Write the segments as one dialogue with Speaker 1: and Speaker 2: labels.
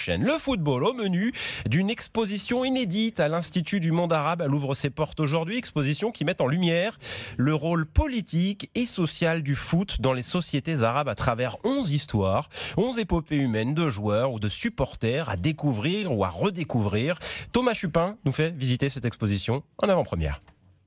Speaker 1: prochaine. Le football au menu d'une exposition inédite à l'Institut du monde arabe. Elle ouvre ses portes aujourd'hui. Exposition qui met en lumière le rôle politique et social du foot dans les sociétés arabes à travers 11 histoires, 11 épopées humaines de joueurs ou de supporters à découvrir ou à redécouvrir. Thomas Chupin nous fait visiter cette exposition en avant-première.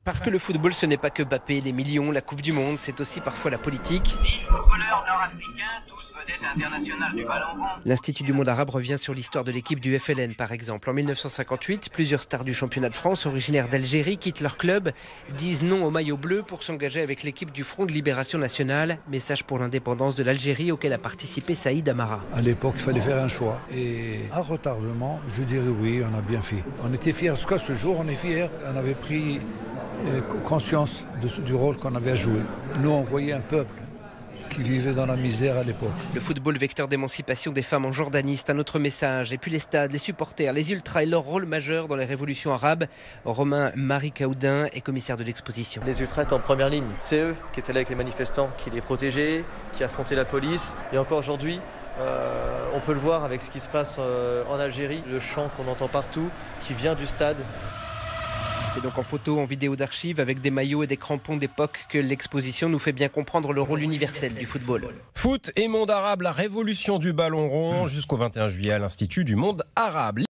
Speaker 2: Parce que le football, ce n'est pas que Mbappé, les millions, la Coupe du Monde, c'est aussi parfois la politique.
Speaker 3: 10 footballeurs nord-africains, tous vedettes internationales du ballon rond.
Speaker 2: L'Institut du monde arabe revient sur l'histoire de l'équipe du FLN, par exemple. En 1958, plusieurs stars du championnat de France, originaires d'Algérie, quittent leur club, disent non au maillot bleu pour s'engager avec l'équipe du Front de Libération Nationale. Message pour l'indépendance de l'Algérie auquel a participé Saïd Amara.
Speaker 4: À l'époque, il fallait faire un choix. Et à retardement, je dirais oui, on a bien fait. On était fiers, jusqu'à ce jour, on est fiers. On avait pris conscience du rôle qu'on avait à jouer. Nous, on voyait un peuple qui vivait dans la misère à l'époque.
Speaker 2: Le football vecteur d'émancipation des femmes en Jordanie, c'est un autre message. Et puis les stades, les supporters, les ultras et leur rôle majeur dans les révolutions arabes. Romain Marie Caoudin est commissaire de l'exposition.
Speaker 5: Les ultras étaient en première ligne. C'est eux qui étaient là avec les manifestants, qui les protégeaient, qui affrontaient la police. Et encore aujourd'hui, on peut le voir avec ce qui se passe en Algérie, le chant qu'on entend partout, qui vient du stade.
Speaker 2: C'est donc en photo, en vidéo d'archives, avec des maillots et des crampons d'époque que l'exposition nous fait bien comprendre le rôle universel du football.
Speaker 1: Foot et monde arabe, la révolution du ballon rond jusqu'au 21 juillet à l'Institut du monde arabe.